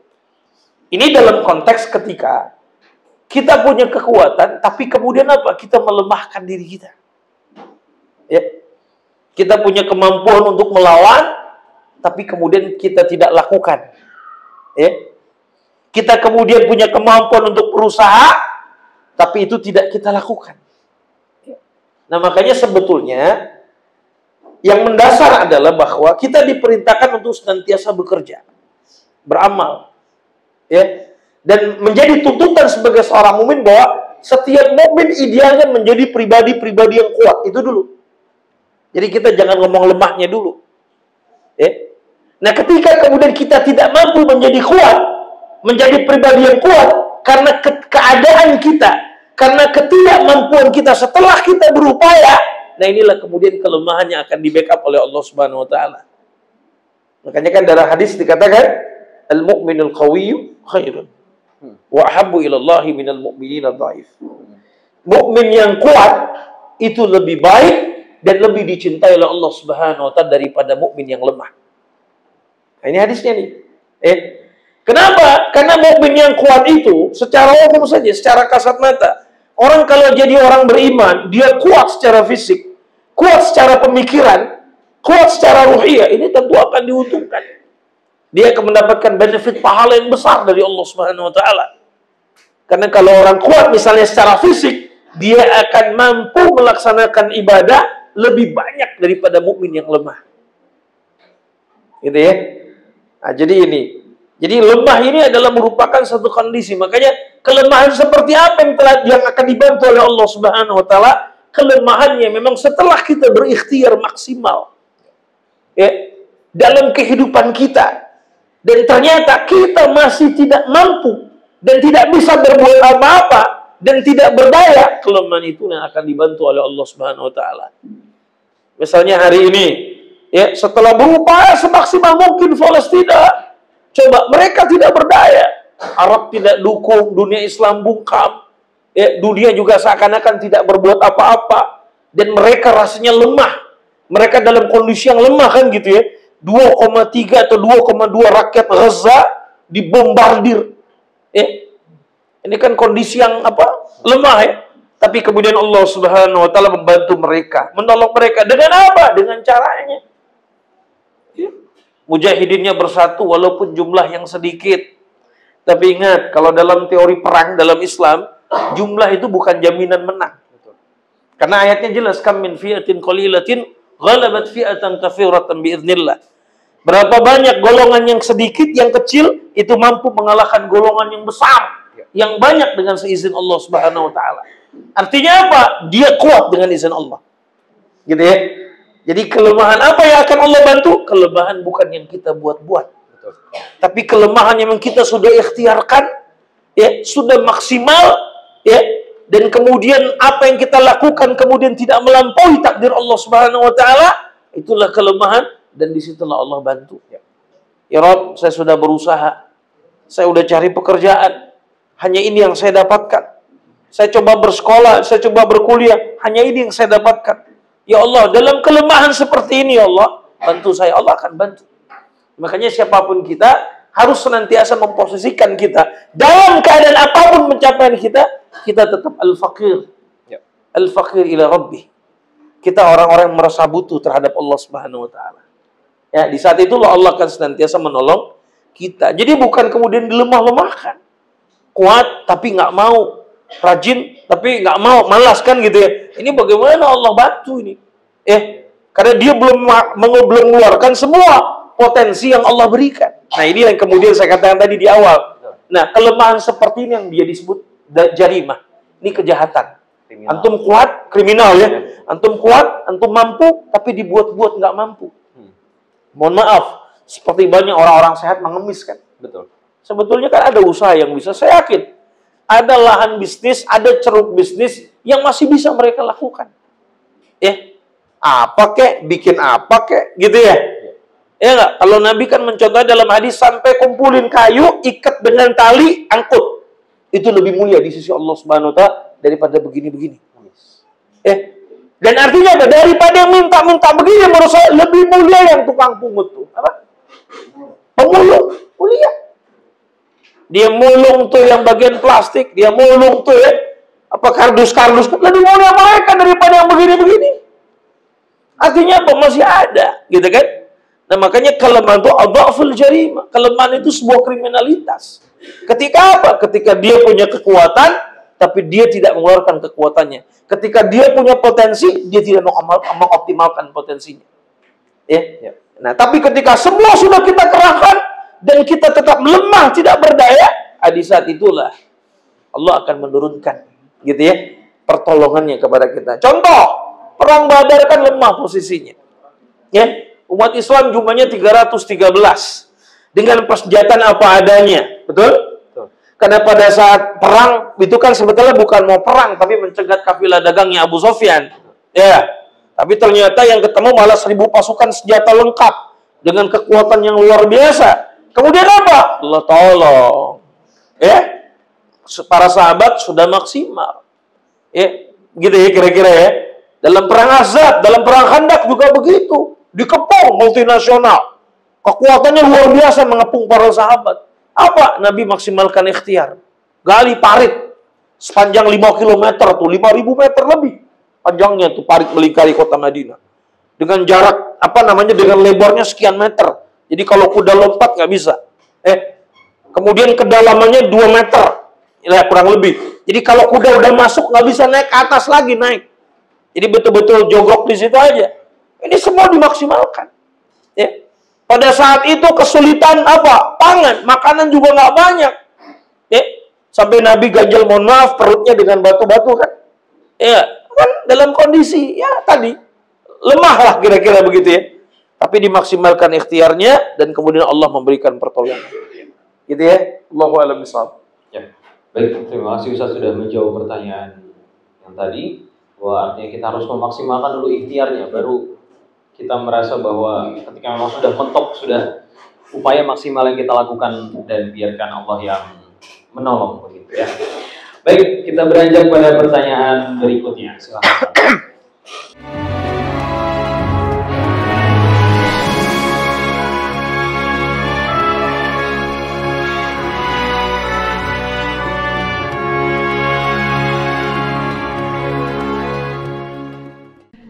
Ini dalam konteks ketika kita punya kekuatan tapi kemudian apa? Kita melemahkan diri kita. Ya. Kita punya kemampuan untuk melawan, tapi kemudian kita tidak lakukan. Ya. Kita kemudian punya kemampuan untuk berusaha, tapi itu tidak kita lakukan. Ya. Nah makanya sebetulnya yang mendasar adalah bahwa kita diperintahkan untuk senantiasa bekerja, beramal, ya. Dan menjadi tuntutan sebagai seorang mukmin bahwa setiap mukmin idealnya menjadi pribadi-pribadi yang kuat. Itu dulu. Jadi kita jangan ngomong lemahnya dulu. Nah ketika kemudian kita tidak mampu menjadi kuat, menjadi pribadi yang kuat, karena keadaan kita, karena ketidakmampuan kita setelah kita berupaya, nah inilah kemudian kelemahannya akan di-backup oleh Allah Subhanahu Wa Taala. Makanya kan dalam hadis dikatakan, al-mu'minul qawiyyu khairun wa ahabbu ilallahi minal mu'minina dhaif. Mukmin yang kuat itu lebih baik dan lebih dicintai oleh Allah Subhanahu Wa Taala daripada mukmin yang lemah. Nah, ini hadisnya nih. Kenapa? Karena mukmin yang kuat itu secara umum saja, secara kasat mata, orang kalau jadi orang beriman, dia kuat secara fisik, kuat secara pemikiran, kuat secara ruhiyah, ini tentu akan diuntungkan. Dia akan mendapatkan benefit pahala yang besar dari Allah Subhanahu Wa Taala. Karena kalau orang kuat misalnya secara fisik, dia akan mampu melaksanakan ibadah lebih banyak daripada mukmin yang lemah. Gitu ya. Nah, jadi lemah ini adalah merupakan satu kondisi. Makanya kelemahan seperti apa yang akan dibantu oleh Allah Subhanahu Wa Taala? Kelemahannya memang setelah kita berikhtiar maksimal, ya, dalam kehidupan kita, dan ternyata kita masih tidak mampu dan tidak bisa berbuat apa-apa dan tidak berdaya, kelemahan itu yang akan dibantu oleh Allah Subhanahu Wa Taala. Misalnya hari ini, ya, setelah berupaya semaksimal mungkin Palestina Coba, mereka tidak berdaya. Arab tidak dukung, dunia Islam bungkam. Ya, dunia juga seakan-akan tidak berbuat apa-apa. Dan mereka rasanya lemah. Mereka dalam kondisi yang lemah kan gitu ya. 2,3 atau 2,2 rakyat Gaza dibombardir. Ini kan kondisi yang lemah ya. Tapi kemudian Allah Subhanahu wa taala membantu mereka, menolong mereka dengan apa? Dengan caranya. Mujahidinnya bersatu walaupun jumlah yang sedikit. Tapi ingat, kalau dalam teori perang dalam Islam, jumlah itu bukan jaminan menang. Karena ayatnya jelas, kam min fi'atin qalilatin ghalabat fi'atan katsiratan biiznillah. Berapa banyak golongan yang sedikit, yang kecil itu mampu mengalahkan golongan yang besar, yang banyak dengan seizin Allah Subhanahu wa taala. Artinya apa? Dia kuat dengan izin Allah. Gitu ya. Jadi kelemahan apa yang akan Allah bantu? Kelemahan bukan yang kita buat-buat. Tapi kelemahan yang kita sudah ikhtiarkan, ya, sudah maksimal, ya, dan kemudian apa yang kita lakukan kemudian tidak melampaui takdir Allah Subhanahu wa taala, itulah kelemahan dan disitulah Allah bantu. Ya Rabb, saya sudah berusaha. Saya sudah cari pekerjaan. Hanya ini yang saya dapatkan. Saya coba bersekolah, saya coba berkuliah, hanya ini yang saya dapatkan. Ya Allah, dalam kelemahan seperti ini, ya Allah, bantu saya. Allah akan bantu. Makanya siapapun kita harus senantiasa memposisikan kita dalam keadaan apapun pencapaian kita tetap al-faqir. Al-faqir ila Rabbih. Kita orang-orang yang merasa butuh terhadap Allah Subhanahu wa taala. Ya, di saat itulah Allah akan senantiasa menolong kita. Jadi bukan kemudian dilemah-lemahkan. Kuat tapi nggak mau. Rajin tapi nggak mau, malas kan gitu ya. Ini bagaimana Allah bantu ini? Karena dia belum mengeluarkan semua potensi yang Allah berikan. Nah, ini yang kemudian saya katakan tadi di awal. Nah, kelemahan seperti ini yang dia disebut jarimah. Ini kejahatan. Kriminal. Antum kuat, kriminal ya. Antum kuat, antum mampu, tapi dibuat-buat nggak mampu. Mohon maaf, seperti banyak orang-orang sehat mengemis kan. Betul. Sebetulnya kan ada usaha yang bisa, saya yakin. Ada lahan bisnis, ada ceruk bisnis yang masih bisa mereka lakukan. Apa kek, bikin apa kek, gitu ya. Ya nggak? Kalau Nabi kan mencontoh dalam hadis, sampai kumpulin kayu, ikat dengan tali, angkut. Itu lebih mulia di sisi Allah Subhanahu wa taala daripada begini-begini. Dan artinya apa? Daripada yang minta-minta begini, menurut saya lebih mulia yang tukang pungut tuh. Apa? Pemulung, mulia. Dia mulung tuh yang bagian plastik, dia mulung tuh ya, kardus-kardus, lebih mulia mereka daripada yang begini-begini. Artinya apa? Masih ada, gitu kan? Nah, makanya kelemahan itu adhaful jarimah. Kelemahan itu sebuah kriminalitas. Ketika apa? Ketika dia punya kekuatan, tapi dia tidak mengeluarkan kekuatannya. Ketika dia punya potensi, dia tidak mengoptimalkan potensinya. Nah, tapi ketika semua sudah kita kerahkan, dan kita tetap lemah, tidak berdaya, di saat itulah Allah akan menurunkan, gitu ya, pertolongannya kepada kita. Contoh, perang Badar kan lemah posisinya. Ya, umat Islam jumlahnya 313 dengan persenjataan apa adanya, betul? Karena pada saat perang itu kan sebetulnya bukan mau perang, tapi mencegat kafilah dagangnya Abu Sufyan. Ya, tapi ternyata yang ketemu malah 1000 pasukan senjata lengkap dengan kekuatan yang luar biasa. Kemudian apa? Allah tolong. Para sahabat sudah maksimal. Gitu ya kira-kira ya. Dalam perang Ahzab, dalam perang Khandaq juga begitu. Dikepung multinasional. Kekuatannya luar biasa mengepung para sahabat. Apa? Nabi maksimalkan ikhtiar. Gali parit sepanjang 5 km tuh, 5.000 meter lebih. Panjangnya tuh parit melingkari kota Madinah. Dengan jarak dengan lebarnya sekian meter. Jadi kalau kuda lompat nggak bisa. Kemudian kedalamannya 2 meter, ya kurang lebih. Jadi kalau kuda udah masuk nggak bisa naik ke atas lagi naik. Jadi betul-betul jogrok di situ aja. Ini semua dimaksimalkan. Pada saat itu kesulitan apa? Pangan, makanan juga nggak banyak. Sampai Nabi ganjal, mohon maaf, perutnya dengan batu-batu kan. Kan dalam kondisi ya tadi lemah lah kira-kira begitu ya. Tapi dimaksimalkan ikhtiarnya dan kemudian Allah memberikan pertolongan. Gitu ya. Allahu a'lam bishawab. Ya. Baik, terima kasih Ustaz sudah menjawab pertanyaan yang tadi. Bahwa artinya kita harus memaksimalkan dulu ikhtiarnya, baru kita merasa bahwa ketika memang sudah mentok, sudah upaya maksimal yang kita lakukan dan biarkan Allah yang menolong begitu ya. Baik, kita beranjak pada pertanyaan berikutnya. Silakan.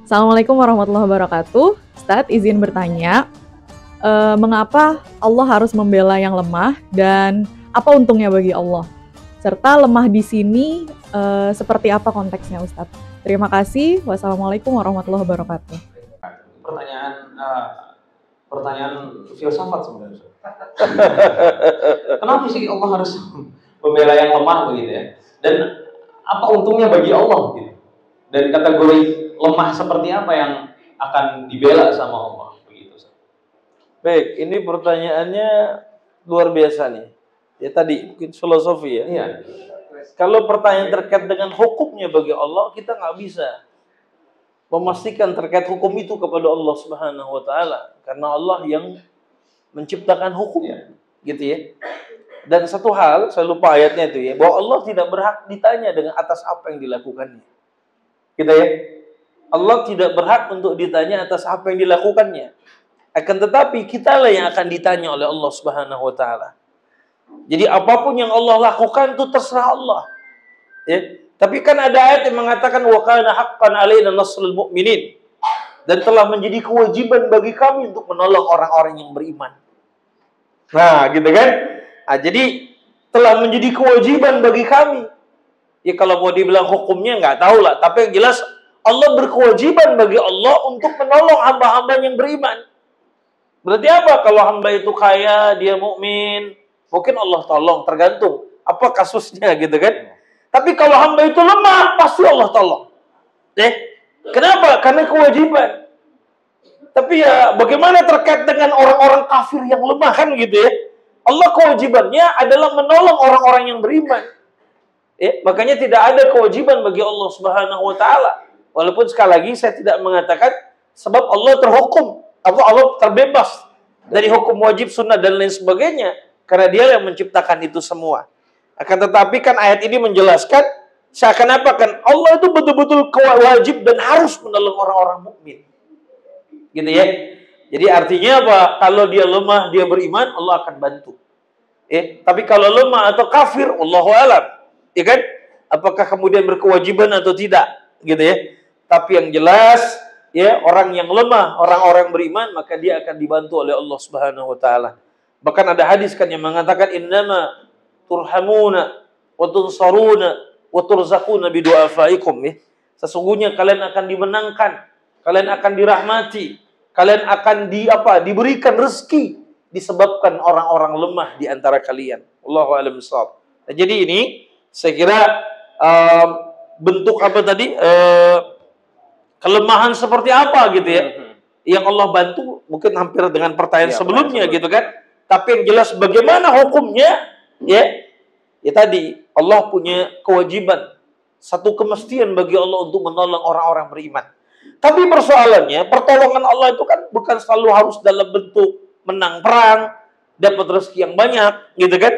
Assalamualaikum warahmatullahi wabarakatuh. Ustadz izin bertanya, mengapa Allah harus membela yang lemah dan apa untungnya bagi Allah? Serta lemah di sini seperti apa konteksnya Ustadz? Terima kasih. Wassalamualaikum warahmatullahi wabarakatuh. Pertanyaan filsafat sebenarnya. Kenapa sih Allah harus membela yang lemah begitu ya? Dan apa untungnya bagi Allah gitu? Dan kategori lemah seperti apa yang akan dibela sama Allah begitu. Baik, ini pertanyaannya luar biasa nih. Ya tadi mungkin filosofi ya. Iya. Kalau pertanyaan terkait dengan hukumnya bagi Allah, kita nggak bisa memastikan terkait hukum itu kepada Allah Subhanahu wa taala karena Allah yang menciptakan hukum. Gitu ya. Dan satu hal, saya lupa ayatnya itu ya, bahwa Allah tidak berhak ditanya dengan atas apa yang dilakukannya. Gitu ya. Allah tidak berhak untuk ditanya atas apa yang dilakukannya. Akan tetapi kitalah yang akan ditanya oleh Allah Subhanahu wa taala. Jadi apapun yang Allah lakukan itu terserah Allah. Ya. Tapi kan ada ayat yang mengatakan wa kana haqqan 'alaina nasrul mu'minin. Dan telah menjadi kewajiban bagi kami untuk menolong orang-orang yang beriman. Nah, gitu kan? Nah, jadi telah menjadi kewajiban bagi kami. Ya kalau mau dibilang hukumnya nggak tahu lah, tapi yang jelas Allah berkewajiban bagi Allah untuk menolong hamba-hamba yang beriman. Berarti apa? Kalau hamba itu kaya, dia mukmin, mungkin Allah tolong, tergantung apa kasusnya gitu kan. Tapi kalau hamba itu lemah, pasti Allah tolong. Kenapa? Karena kewajiban. Tapi ya bagaimana terkait dengan orang-orang kafir yang lemah kan gitu ya. Allah kewajibannya adalah menolong orang-orang yang beriman. Makanya tidak ada kewajiban bagi Allah Subhanahu wa taala. Walaupun sekali lagi saya tidak mengatakan sebab Allah terhukum atau Allah terbebas dari hukum wajib, sunnah dan lain sebagainya karena Dia yang menciptakan itu semua. Akan tetapi kan ayat ini menjelaskan seakan apa kan Allah itu betul-betul wajib dan harus menolong orang-orang mukmin. Gitu ya. Jadi artinya apa? Kalau dia lemah, dia beriman, Allah akan bantu. Tapi kalau lemah atau kafir, Allahu a'lam. Ya kan? Apakah kemudian berkewajiban atau tidak? Gitu ya. Tapi yang jelas, ya orang yang lemah, orang-orang beriman, maka dia akan dibantu oleh Allah Subhanahu wa taala. Bahkan ada hadis kan yang mengatakan innama turhamuna wa tunsaruna wa turzaquna bi du'afaikum ya. Sesungguhnya kalian akan dimenangkan, kalian akan dirahmati, kalian akan diberikan rezeki disebabkan orang-orang lemah di antara kalian. Allahu a'lam bishawab. Nah, jadi ini saya kira bentuk apa tadi? Kelemahan seperti apa gitu ya, yang Allah bantu mungkin hampir dengan pertanyaan sebelumnya gitu kan. Tapi yang jelas bagaimana hukumnya ya tadi Allah punya kewajiban, satu kemestian bagi Allah untuk menolong orang-orang beriman. Tapi persoalannya pertolongan Allah itu kan bukan selalu harus dalam bentuk menang perang, dapat rezeki yang banyak gitu kan.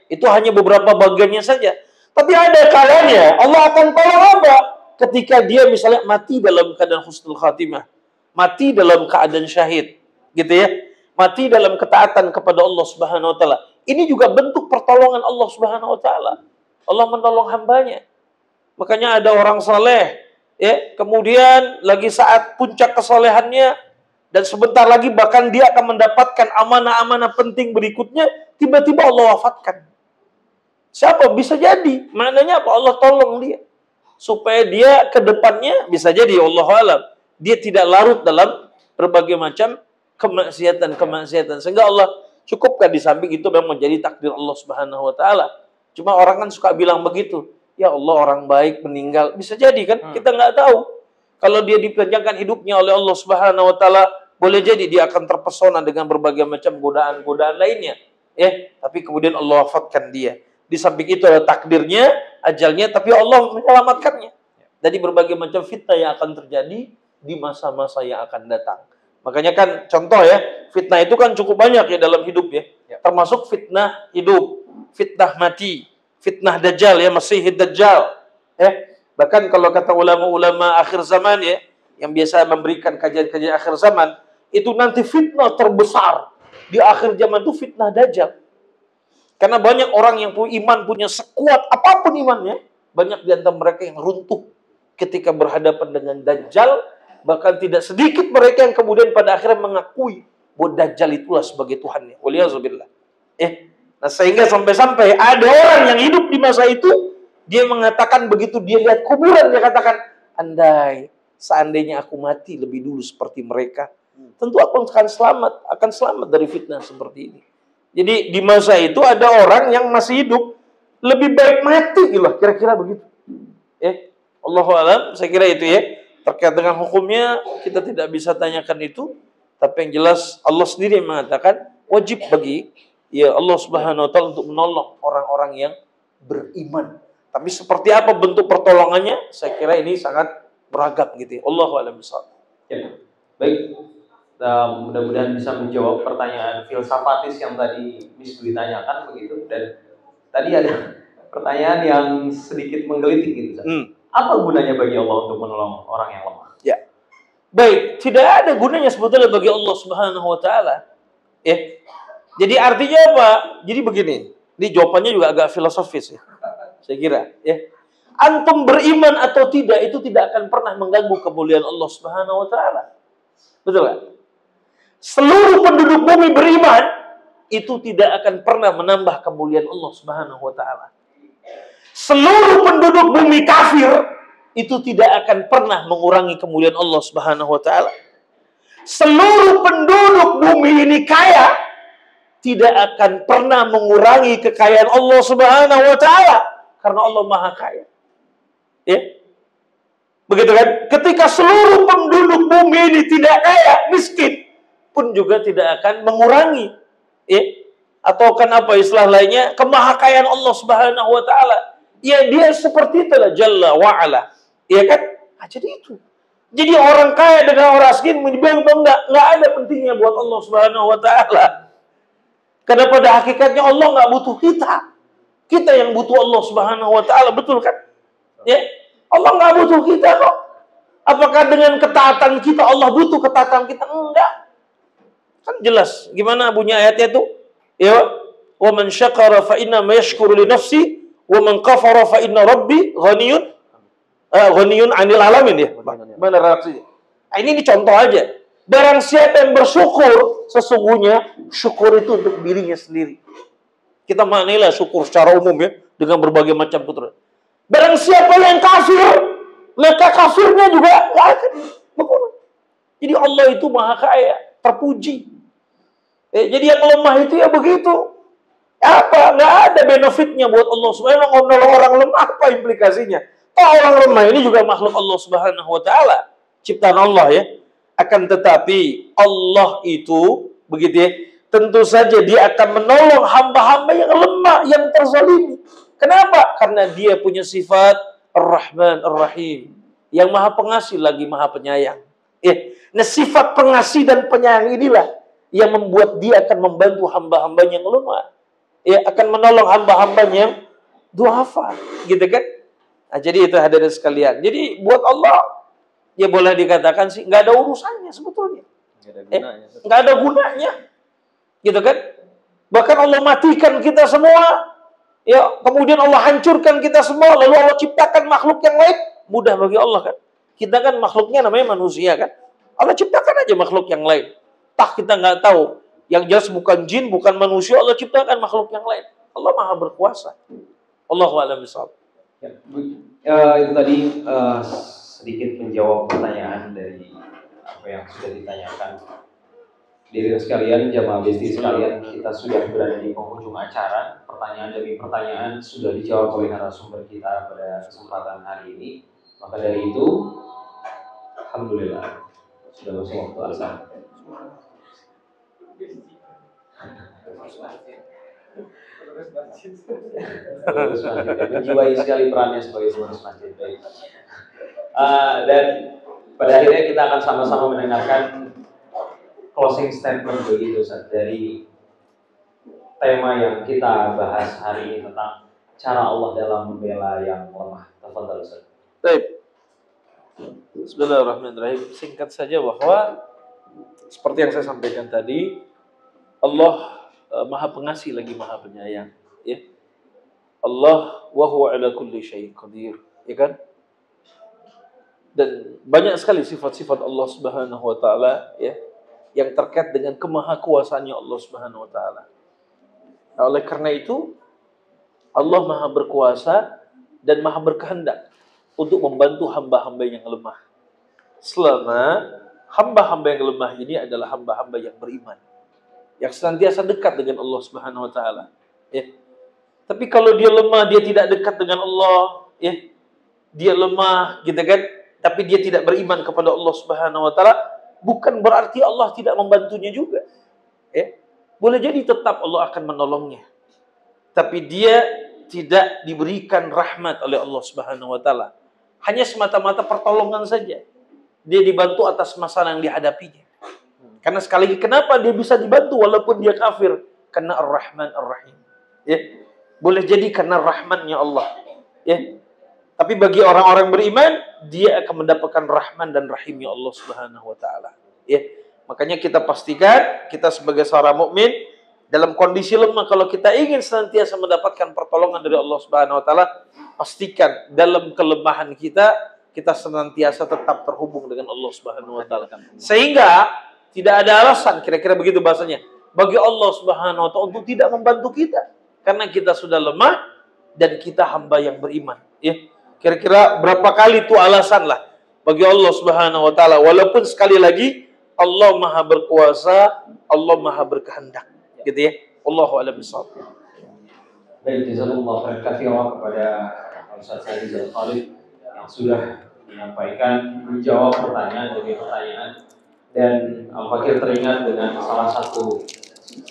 Itu hanya beberapa bagiannya saja. Tapi ada kalanya Allah akan tolong apa? Ketika dia misalnya mati dalam keadaan husnul khatimah, mati dalam keadaan syahid, gitu ya, mati dalam ketaatan kepada Allah Subhanahu wa taala. Ini juga bentuk pertolongan Allah Subhanahu wa taala. Allah menolong hambanya. Makanya ada orang saleh, ya, kemudian lagi saat puncak kesolehannya dan sebentar lagi bahkan dia akan mendapatkan amanah-amanah penting berikutnya, tiba-tiba Allah wafatkan. Siapa? Bisa jadi. Maknanya apa? Allah tolong dia. Supaya dia ke depannya bisa jadi Allah alam dia tidak larut dalam berbagai macam kemaksiatan. Sehingga Allah cukupkan di samping itu memang menjadi takdir Allah Subhanahu wa taala. Cuma orang kan suka bilang begitu. Ya Allah orang baik meninggal. Bisa jadi kan? Kita nggak tahu. Kalau dia dipanjangkan hidupnya oleh Allah Subhanahu wa taala, boleh jadi dia akan terpesona dengan berbagai macam godaan-godaan lainnya. Tapi kemudian Allah wafatkan dia. Di samping itu ada takdirnya, ajalnya, tapi Allah menyelamatkannya dari berbagai macam fitnah yang akan terjadi di masa-masa yang akan datang. Makanya kan contoh ya, fitnah itu kan cukup banyak ya dalam hidup ya. Termasuk fitnah hidup, fitnah mati, fitnah dajjal ya, Masih Dajjal. Bahkan kalau kata ulama-ulama akhir zaman ya, yang biasa memberikan kajian-kajian akhir zaman, itu nanti fitnah terbesar di akhir zaman itu fitnah dajjal. Karena banyak orang yang punya iman, punya sekuat apapun imannya, banyak di antara mereka yang runtuh ketika berhadapan dengan dajjal. Bahkan tidak sedikit mereka yang kemudian pada akhirnya mengakui bahwa dajjal itulah sebagai Tuhannya. Waliyazubillah. Nah sehingga sampai-sampai ada orang yang hidup di masa itu, dia mengatakan begitu dia lihat kuburan, dia katakan, andai seandainya aku mati lebih dulu seperti mereka, tentu aku akan selamat dari fitnah seperti ini. Jadi di masa itu ada orang yang masih hidup, lebih baik mati gitu, kira-kira begitu. Allahu a'lam, saya kira itu ya. Terkait dengan hukumnya kita tidak bisa tanyakan itu, tapi yang jelas Allah sendiri mengatakan wajib bagi ya Allah Subhanahu wa taala untuk menolong orang-orang yang beriman. Tapi seperti apa bentuk pertolongannya? Saya kira ini sangat beragam gitu ya. Allahu a'lam bishawab. Ya. Baik. Mudah-mudahan bisa menjawab pertanyaan filsafatis yang tadi Miss ditanyakan begitu, dan tadi ada pertanyaan yang sedikit menggelitik gitu. Apa gunanya bagi Allah untuk menolong orang yang lemah? Ya. Baik, tidak ada gunanya sebetulnya bagi Allah Subhanahu wa taala. Jadi artinya apa? Jadi begini, ini jawabannya juga agak filosofis ya. Saya kira, antum beriman atau tidak itu tidak akan pernah mengganggu kemuliaan Allah Subhanahu wa taala. Betul kan? Seluruh penduduk bumi beriman itu tidak akan pernah menambah kemuliaan Allah Subhanahu wa taala. Seluruh penduduk bumi kafir itu tidak akan pernah mengurangi kemuliaan Allah Subhanahu wa taala. Seluruh penduduk bumi ini kaya tidak akan pernah mengurangi kekayaan Allah Subhanahu wa taala karena Allah Maha Kaya. Begitu kan? Ketika seluruh penduduk bumi ini tidak kaya, miskin pun juga tidak akan mengurangi atau kan apa istilah lainnya, kemahakayaan Allah Subhanahu wa taala. Ya dia seperti itulah Jalla wa Ala. Ya kan? Jadi itu. Jadi orang kaya dengan orang miskin dibilang enggak ada pentingnya buat Allah Subhanahu wa taala. Karena pada hakikatnya Allah enggak butuh kita. Kita yang butuh Allah Subhanahu wa taala, betul kan? Allah enggak butuh kita kok. Apakah dengan ketaatan kita Allah butuh ketaatan kita? Enggak. Kan jelas. Gimana bunyi ayatnya itu? Ya, wa man syakara fa inna ma yashkuru li nafsi wa man kafara fa inna rabbi ghaniyun 'anil alamin ya. Mana reaksinya? Ini contoh aja. Barang siapa yang bersyukur, sesungguhnya syukur itu untuk dirinya sendiri. Kita maknailah syukur secara umum ya, dengan berbagai macam putra. Barang siapa yang kafir, maka kafirnya juga nggak akan berkurang. Jadi Allah itu Maha Kaya, terpuji. Jadi yang lemah itu ya begitu. Apa? Nggak ada benefitnya buat Allah Subhanahu wa taala. Menolong orang lemah apa implikasinya? Orang lemah ini juga makhluk Allah Subhanahu wa taala, ciptaan Allah ya. Akan tetapi Allah itu begitu ya, tentu saja dia akan menolong hamba-hamba yang lemah, yang terzalimi. Kenapa? Karena dia punya sifat Ar-Rahman Ar-Rahim, yang Maha Pengasih lagi Maha Penyayang. Nah sifat pengasih dan penyayang inilah yang membuat dia akan membantu hamba-hambanya yang lemah. Akan menolong hamba-hambanya yang duafa, gitu kan? Nah, jadi itu hadirin sekalian. Jadi buat Allah, ya boleh dikatakan sih nggak ada urusannya sebetulnya. Nggak ada gunanya, gitu kan? Bahkan Allah matikan kita semua, ya kemudian Allah hancurkan kita semua, lalu Allah ciptakan makhluk yang lain, mudah bagi Allah kan? Kita kan makhluknya namanya manusia kan? Allah ciptakan aja makhluk yang lain. Kita nggak tahu. Yang jelas bukan jin, bukan manusia, Allah ciptakan makhluk yang lain. Allah Maha berkuasa. Allahu a'lam bishawab. Itu tadi sedikit menjawab pertanyaan dari apa yang sudah ditanyakan. Hadirin sekalian, jamaah besti sekalian, kita sudah berada di penghujung acara. Pertanyaan demi pertanyaan sudah dijawab oleh narasumber kita pada kesempatan hari ini. Maka dari itu, alhamdulillah sudah masuk waktu asar. Menjiwai sekali perannya sebagai pengurus masjid. Dan pada akhirnya kita akan sama-sama mendengarkan closing statement begitu Ustaz, dari tema yang kita bahas hari ini tentang cara Allah dalam membela yang lemah. Tafadhal Ustaz. Baik. Bismillahirrahmanirrahim. Singkat saja bahwa seperti yang saya sampaikan tadi, Allah Maha Pengasih lagi Maha Penyayang, ya. Allah wa huwa ala kulli syai'in qadir, ya kan? Dan banyak sekali sifat-sifat Allah Subhanahu wa taala, ya, yang terkait dengan kemahakuasaannya Allah Subhanahu wa taala. Nah, oleh karena itu Allah Maha berkuasa dan Maha berkehendak untuk membantu hamba-hamba yang lemah. Selama hamba-hamba yang lemah ini adalah hamba-hamba yang beriman, yang senantiasa dekat dengan Allah Subhanahu wa taala, ya. Tapi kalau dia lemah, dia tidak dekat dengan Allah, ya. Dia lemah, gitu kan? Tapi dia tidak beriman kepada Allah Subhanahu wa taala, bukan berarti Allah tidak membantunya juga. Ya. Boleh jadi tetap Allah akan menolongnya. Tapi dia tidak diberikan rahmat oleh Allah Subhanahu wa taala. Hanya semata-mata pertolongan saja. Dia dibantu atas masalah yang dihadapinya. Karena sekali lagi, kenapa dia bisa dibantu walaupun dia kafir? Karena Ar-Rahman Ar-Rahim. Ya. Boleh jadi karena rahmannya Allah. Ya. Tapi bagi orang-orang beriman, dia akan mendapatkan rahman dan rahimnya Allah Subhanahu wa taala. Ya. Makanya kita pastikan kita sebagai seorang mukmin dalam kondisi lemah, kalau kita ingin senantiasa mendapatkan pertolongan dari Allah Subhanahu wa taala, pastikan dalam kelemahan kita senantiasa tetap terhubung dengan Allah Subhanahu wa taala. Sehingga tidak ada alasan, kira-kira begitu bahasanya, bagi Allah Subhanahu wa taala untuk tidak membantu kita, karena kita sudah lemah dan kita hamba yang beriman, ya. Kira-kira berapa kali itu alasan lah bagi Allah Subhanahu wa taala, walaupun sekali lagi Allah Maha berkuasa, Allah Maha berkehendak, gitu ya. Allahu a'lam bishawab. Baik, jazakumullah khairan katsiran kepada Ustaz Said Al-Khalid yang sudah menyampaikan, menjawab pertanyaan demi pertanyaan, dan Al-Fakir teringat dengan salah satu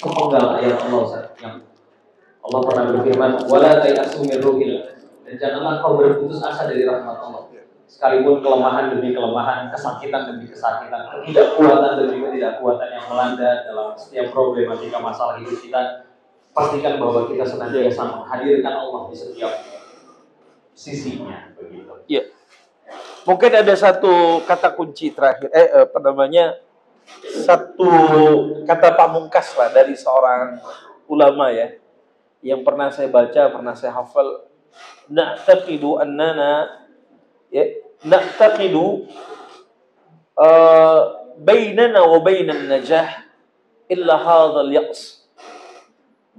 kepenggal ayat Allah, Ustaz, yang Allah pernah berfirman, wala tayasu min ruhillah, dan janganlah kau berputus asa dari rahmat Allah. Sekalipun kelemahan demi kelemahan, kesakitan demi kesakitan, ketidakkuatan demi ketidakkuatan yang melanda dalam setiap problematika masalah hidup kita, pastikan bahwa kita senantiasa menghadirkan Allah di setiap sisinya, begitu. Iya. Mungkin ada satu kata kunci terakhir, satu kata pamungkas lah dari seorang ulama, ya, yang pernah saya baca, pernah saya hafal. Na'taqidu annana, ya, na'taqidu bainana wa bainan najah illa hadzal ya's.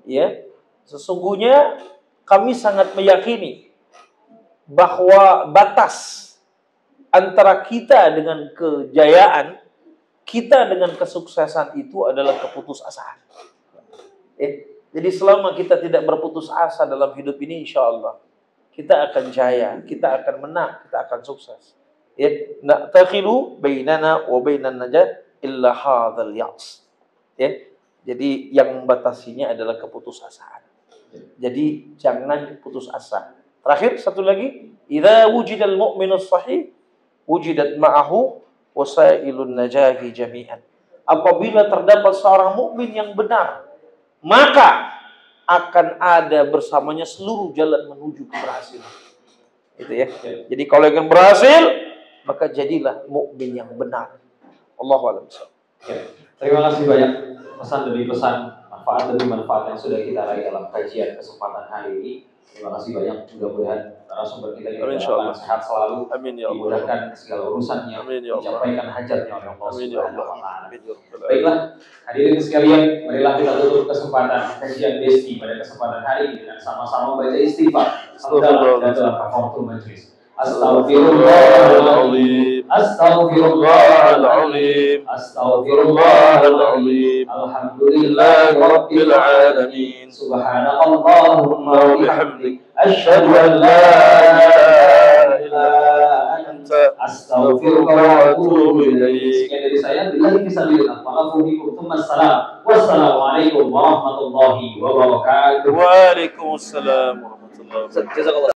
Ya, sesungguhnya kami sangat meyakini bahwa batas antara kita dengan kejayaan, kita dengan kesuksesan itu adalah keputusasaan. Jadi selama kita tidak berputus asa dalam hidup ini, insya Allah kita akan jaya, kita akan menang, kita akan sukses. Ya, na'takhilu bainana wa bainan najah illa hadzal ya's. Ya, jadi yang membatasinya adalah keputusasaan. Jadi jangan putus asa. Terakhir satu lagi, idza wujidal mu'minus sahih wujidat ma'ahu wasailun najahi jami'an. Apabila terdapat seorang mukmin yang benar, maka akan ada bersamanya seluruh jalan menuju keberhasilan. Itu ya. Jadi kalau ingin berhasil, maka jadilah mukmin yang benar. Allahu a'lam. Terima kasih banyak pesan demi pesan, manfaat demi manfaat yang sudah kita raih dalam kajian kesempatan hari ini. Terima kasih banyak. Mudah-mudahan narasumber kita ini dalam sehat selalu. Amin ya Allah. Dimudahkan segala urusannya. Amin ya Allah. Dicapai hajatnya oleh Allah. Amin ya Allah. Baiklah, hadirin sekalian, marilah kita tutup kesempatan kajian Besti pada kesempatan hari ini dengan sama-sama baca istighfar dan dalam kafaratul majlis. Astaghfirullahaladzim, Astaghfirullahaladzim, Astaghfirullahaladzim, Alhamdulillahi Rabbil Alamin, Subhanakallahumma wa bihamdik, Asyhadu an la ilaha illa anta, Astaghfiruka wa atubu ilaik. Sekian dari saya, billahi fisabilillah, wassalamualaikum warahmatullahi wabarakatuh. Waalaikumsalam warahmatullahi wabarakatuh.